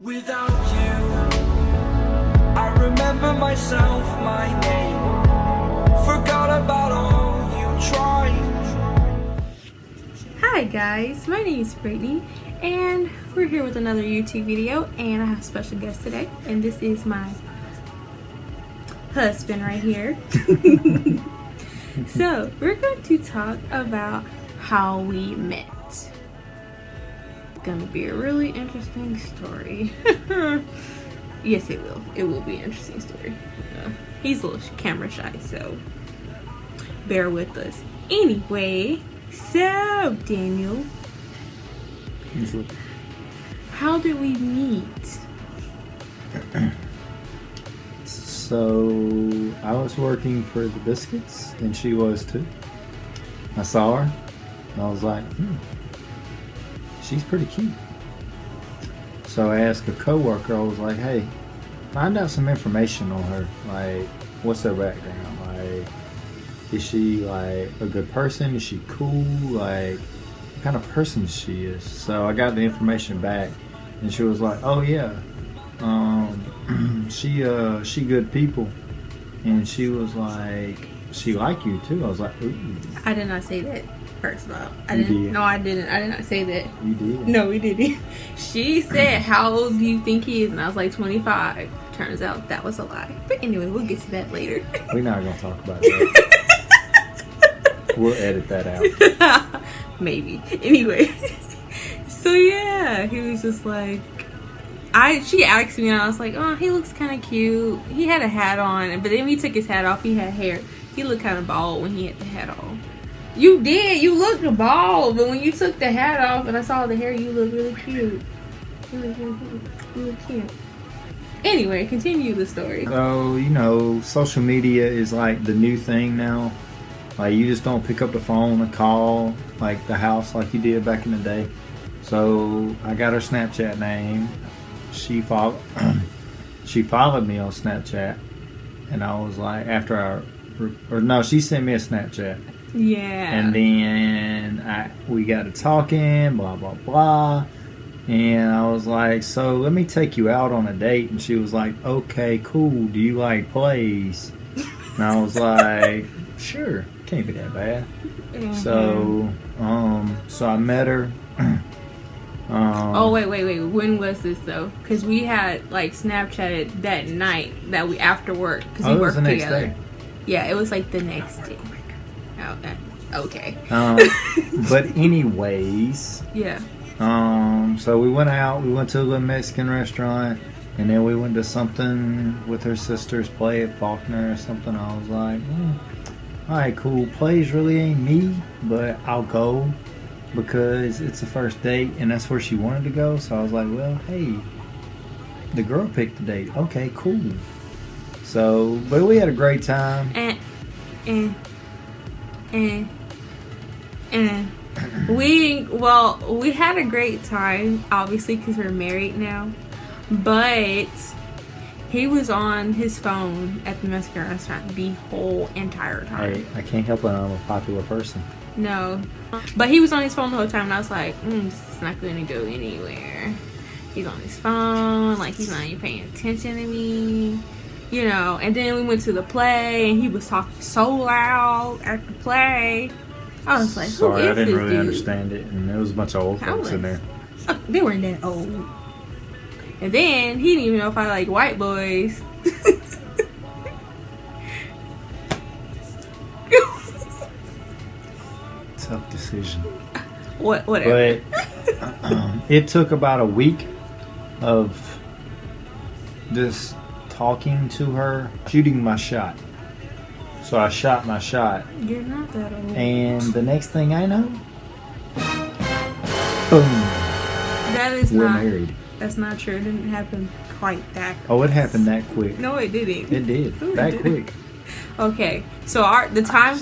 Without you, I remember myself, my name. Forgot about all you tried. Hi guys, my name is Brittany and we're here with another YouTube video, and I have a special guest today, and this is my husband right here. So we're going to talk about how we met. Gonna be a really interesting story. Yes, it will be an interesting story. He's a little camera shy, so bear with us. Anyway, so Daniel, how did we meet? So I was working for the biscuits and she was too. I saw her and I was like, she's pretty cute. So I asked a coworker, I was like, hey, find out some information on her. Like, what's her background? Like, is she like a good person? Is she cool? Like, what kind of person she is? So I got the information back and she was like, oh yeah, she good people. And she was like, she like you too. I was like, ooh. I did not say that. First of all, I You didn't. did. No, I didn't. I did not say that. You did. No, we didn't. She said, "How old do you think he is?" And I was like, 25. Turns out that was a lie. But anyway, we'll get to that later. We're not gonna talk about that. We'll edit that out. Maybe. Anyway, so yeah, he was just like, she asked me, and I was like, oh, he looks kind of cute. He had a hat on, but then when he took his hat off, he had hair. He looked kind of bald when he had the hat on. You did. You looked bald, but when you took the hat off and I saw the hair, you looked really cute. You look cute. Anyway, continue the story. So, you know, social media is like the new thing now. Like, you just don't pick up the phone and call like the house like you did back in the day. So I got her Snapchat name. She followed me on Snapchat, and I was like, she sent me a Snapchat. Yeah. And then we got to talking, blah, blah, blah. And I was like, so let me take you out on a date. And she was like, okay, cool. Do you like plays? And I was like, sure. Can't be that bad. Mm-hmm. So I met her. Oh, wait. When was this, though? Because we had, like, Snapchatted that night that we after work. Because we worked the next together. day. Yeah, it was, like, the next day. Okay. But anyways, Yeah. so we went out. We went to a little Mexican restaurant, and then we went to something with her sister's play at Faulkner or something. I was like, all right, cool. Plays really ain't me, but I'll go because it's the first date, and that's where she wanted to go. So I was like, well, hey, the girl picked the date. Okay, cool. So, but we had a great time. We had a great time, obviously, because we're married now. But he was on his phone at the Mexican restaurant the whole entire time. Hey, I can't help it. I'm a popular person. No. But he was on his phone the whole time, and I was like, this is not going to go anywhere. He's on his phone, like, he's not even paying attention to me. You know, and then we went to the play, and he was talking so loud at the play. I was like, sorry, who is I didn't this really dude? understand it, and there was a bunch of old folks in there. Oh, they weren't that old. And then he didn't even know if I like white boys. Tough decision. Whatever. But it took about a week of just talking to her, shooting my shot. So I shot my shot. You're not that old. And the next thing I know, boom. We're married. That's not true. It didn't happen quite that quick. Oh, it happened that quick. No, it didn't. It did. No, it that didn't. quick. Okay. So the time.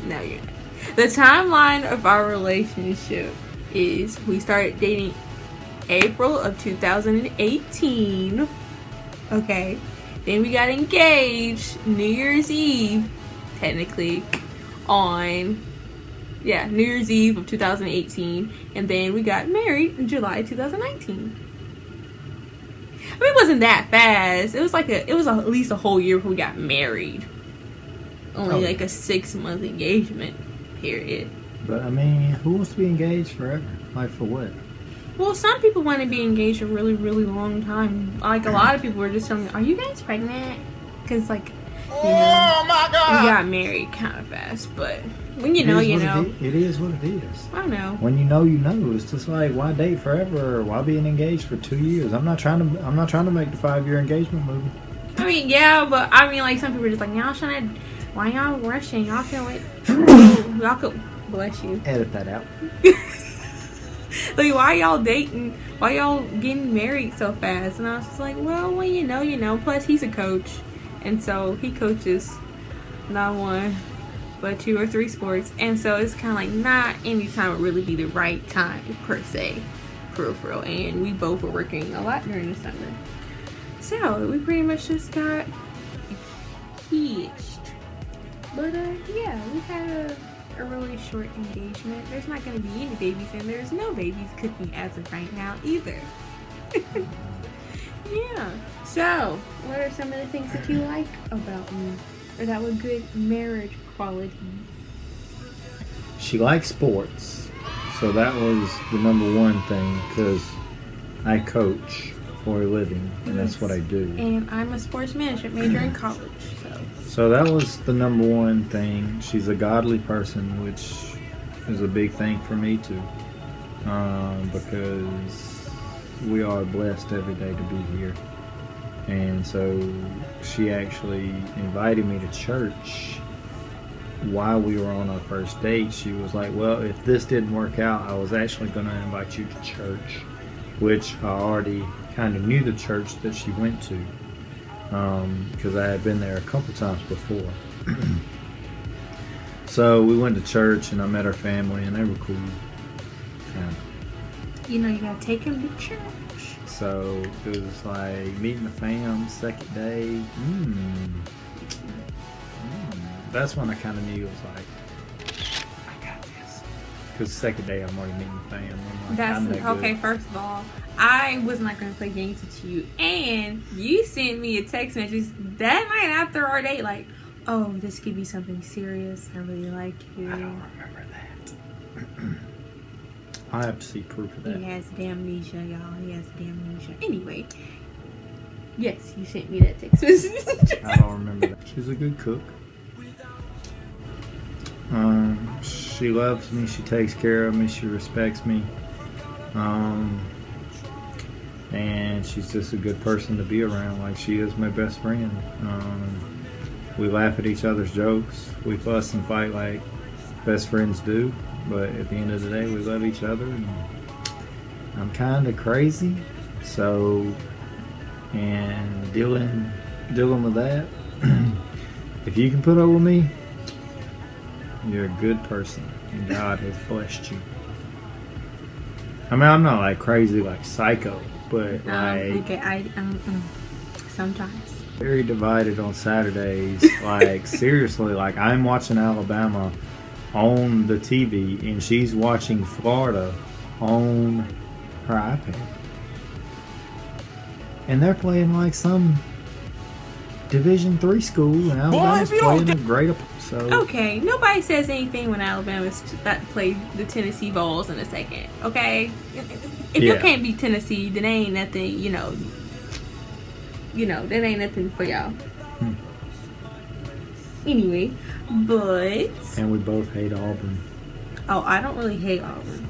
No, you're not. The timeline of our relationship is we started dating April of 2018. Okay. Then we got engaged New Year's Eve, technically, on New Year's Eve of 2018, and then we got married in July 2019. mean, it wasn't that fast. It was like at least a whole year before we got married. Only like a 6-month engagement period. But I mean, who wants to be engaged forever? Like for what? Well, some people want to be engaged a really, really long time. Like a lot of people were just telling me, "Are you guys pregnant?" Because like, Oh my God! we got married kind of fast. But when you know, you know. It is what it is. I know. When you know, you know. It's just like, why date forever? Or why being engaged for 2 years? I'm not trying to make the 5-year engagement movie. I mean, yeah, but I mean, like some people are just like, y'all shouldn't. Why y'all rushing? Y'all can wait. Y'all could bless you. Edit that out. Like, why y'all dating? Why y'all getting married so fast? And I was just like, well, when you know, you know. Plus, he's a coach, and so he coaches not 1, but 2 or 3 sports, and so it's kind of like not any time would really be the right time per se, for real. And we both were working a lot during the summer, so we pretty much just got hitched. But yeah, we had a really short engagement. There's not going to be any babies, and there's no babies cooking as of right now either. Yeah. So, what are some of the things that you like about me, or that were good marriage qualities? She likes sports, so that was the number one thing because I coach for a living, and that's what I do. And I'm a sports management major in college, So that was the number one thing. She's a godly person, which is a big thing for me too, because we are blessed every day to be here. And so she actually invited me to church while we were on our first date. She was like, well, if this didn't work out, I was actually going to invite you to church, which I already kind of knew the church that she went to. Because I had been there a couple times before. So we went to church and I met her family and they were cool. you know, you gotta take them to church. So it was like meeting the fam, second day. That's when I kind of knew it was like, I got this. Because the second day I'm already meeting the fam. I'm like, That's I'm that okay. good. First of all, I was not going to play games with you, and you sent me a text message that night after our date, like, "Oh, this could be something serious. I really like you." I don't remember that. I have to see proof of that. He has amnesia, y'all. He has amnesia. Anyway, yes, you sent me that text message. I don't remember that. She's a good cook. She loves me. She takes care of me. She respects me. And she's just a good person to be around. Like, she is my best friend. We laugh at each other's jokes. We fuss and fight like best friends do. But at the end of the day, we love each other. And I'm kind of crazy. So, and dealing with that, if you can put up with me, you're a good person, and God has blessed you. I mean, I'm not like crazy, like psycho, but like okay, sometimes. very divided on Saturdays. Like seriously, like I'm watching Alabama on the TV, and she's watching Florida on her iPad, and they're playing like some Division III school, and Alabama's playing a great. So Okay, nobody says anything when Alabama's about to play the Tennessee Vols in a second. Okay, if you can't beat Tennessee, then ain't nothing. You know, that ain't nothing for y'all. Anyway, but and we both hate Auburn. oh, I don't really hate Auburn.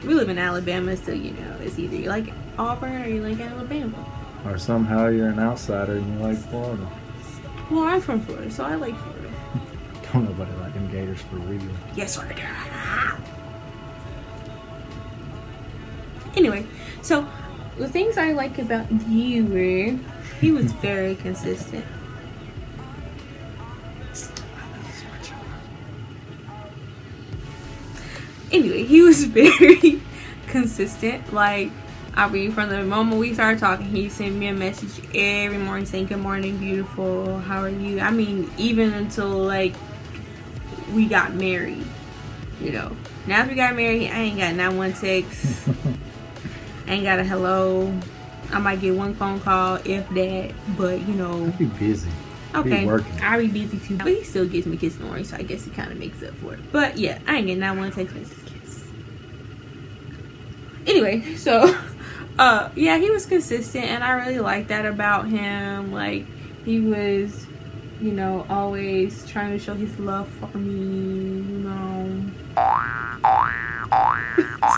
We live in Alabama, so you know it's either you like Auburn or you like Alabama. Or somehow you're an outsider and you like Florida. Well, I'm from Florida, so I like Florida. Don't nobody like them Gators for real. Yes, I do. Anyway, so the things I like about you were he was very consistent. Anyway, he was very consistent. Like, I mean, from the moment we started talking, he sent me a message every morning saying, "Good morning, beautiful. How are you?" I mean, even until like we got married, you know. Now that we got married, I ain't got not one text. Ain't got a hello. I might get one phone call, if that, but you know. I'll be busy. Okay, Be working. I'll be busy too. But he still gives me kiss stories, so I guess he kind of makes up for it. But yeah, I ain't getting that one text message kiss. Anyway, so, yeah, he was consistent, and I really liked that about him. Like, he was, you know, always trying to show his love for me, you know.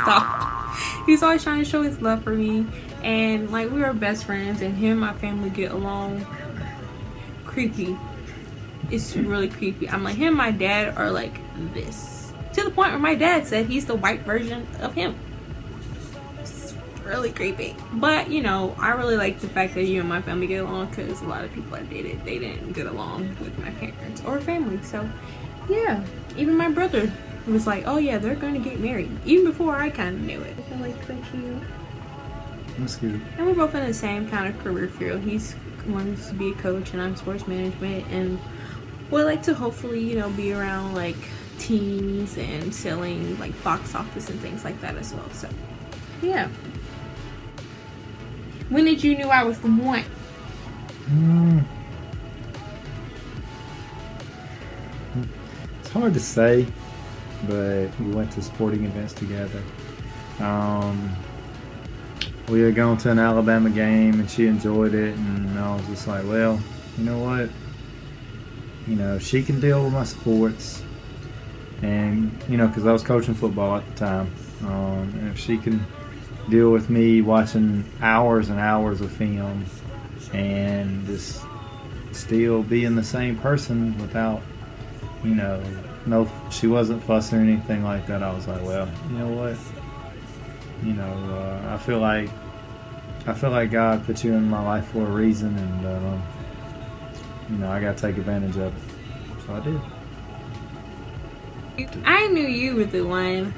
Stop. He was always trying to show his love for me, and like, we were best friends, and him and my family get along. Creepy. It's really creepy. I'm like, him and my dad are like this, to the point where my dad said he's the white version of him. It's really creepy. But you know, I really like the fact that you and my family get along, because a lot of people I dated, they didn't get along with my parents or family. So yeah, even my brother was like, oh yeah, they're gonna get married, even before I kind of knew it. I like that you. That's good. And we're both in the same kind of career field. He's wants to be a coach, and I'm sports management, and would like to hopefully, you know, be around like teams and selling like box office and things like that as well. So yeah. When did you knew I was the one? It's hard to say, but we went to sporting events together. We had gone to an Alabama game, and she enjoyed it, and I was just like, well, you know what? You know, she can deal with my sports, and, you know, because I was coaching football at the time, and if she can deal with me watching hours and hours of film and just still being the same person without, you know, no, she wasn't fussing or anything like that, I was like, well, you know what? You know, I feel like God put you in my life for a reason, and you know, I gotta take advantage of it. So I did. I knew you were the one.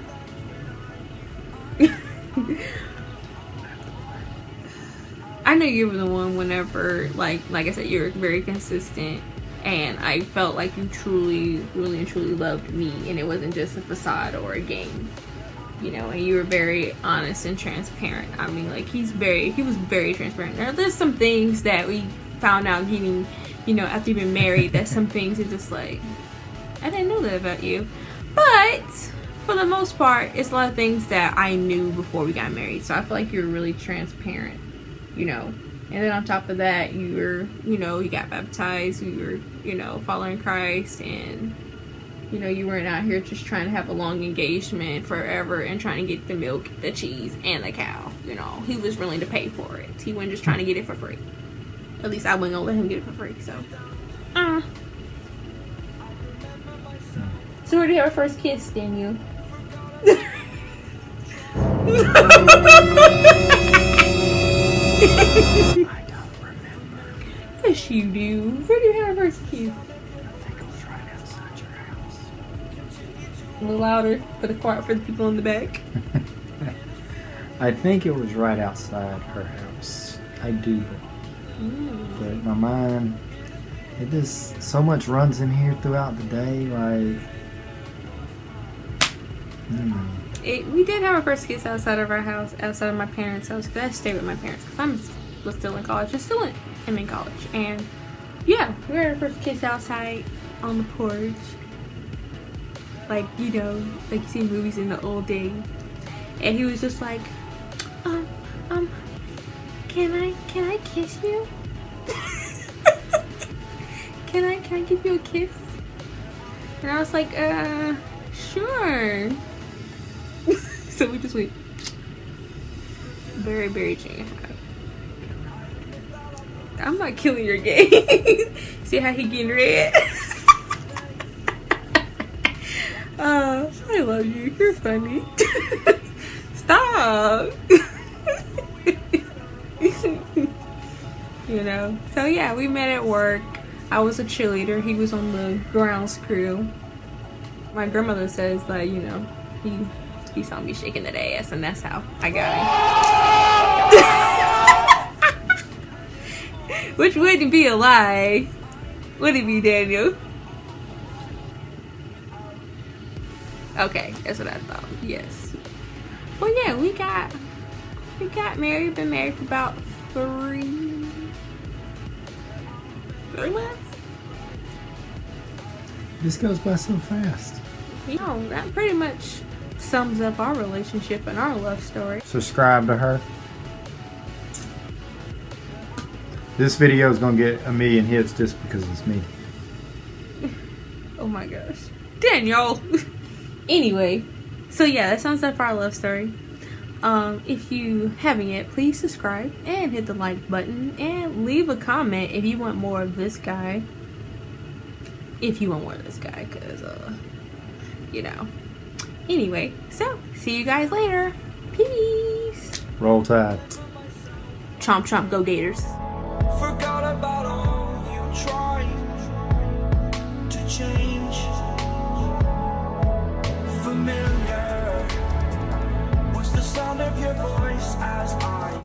I knew you were the one whenever, like I said, you were very consistent, and I felt like you truly, really and truly loved me, and it wasn't just a facade or a game. You know, and you were very honest and transparent. I mean, like, he was very transparent. There's some things that we found out getting, you know, after you've been married, that some things are just like, I didn't know that about you. But for the most part, it's a lot of things that I knew before we got married. So I feel like you're really transparent, you know. And then on top of that, you were, you know, you got baptized, you were, you know, following Christ, and you know, you weren't out here just trying to have a long engagement forever and trying to get the milk, the cheese, and the cow. You know, he was willing to pay for it. He wasn't just trying to get it for free. At least I wasn't gonna let him get it for free. So, so where did you have our first kiss, Daniel? I don't remember. Yes, you do. Where did you have our first kiss? A little louder for the people in the back. I think it was right outside her house. I do. But my mind, it just so much runs in here throughout the day. Like, We did have our first kiss outside of our house, outside of my parents' house. Cause I stayed with my parents because I was still in college. I still am in college, and yeah, we had our first kiss outside on the porch. Like, you know, like you see in movies in the old days. And he was just like, can I kiss you? Can I give you a kiss? And I was like, sure. So we just went very, very junior high. I'm not killing your game. See how he getting red? I love you. You're funny. Stop. You know. So yeah, we met at work. I was a cheerleader. He was on the grounds crew. My grandmother says that, you know, he saw me shaking that ass, and that's how I got him. Which wouldn't be a lie. Would it be, Daniel? Okay, that's what I thought. Yes. Well, yeah, we got We got married, been married for about 3 months. This goes by so fast. You know, that pretty much sums up our relationship and our love story. Subscribe to her. This video is gonna get 1 million hits just because it's me. Oh my gosh. Daniel! Anyway, so yeah, that sums up our love story. If you haven't yet, please subscribe and hit the like button and leave a comment if you want more of this guy. If you want more of this guy, because, you know. Anyway, so, see you guys later. Peace. Roll Tide. Chomp chomp, go Gators.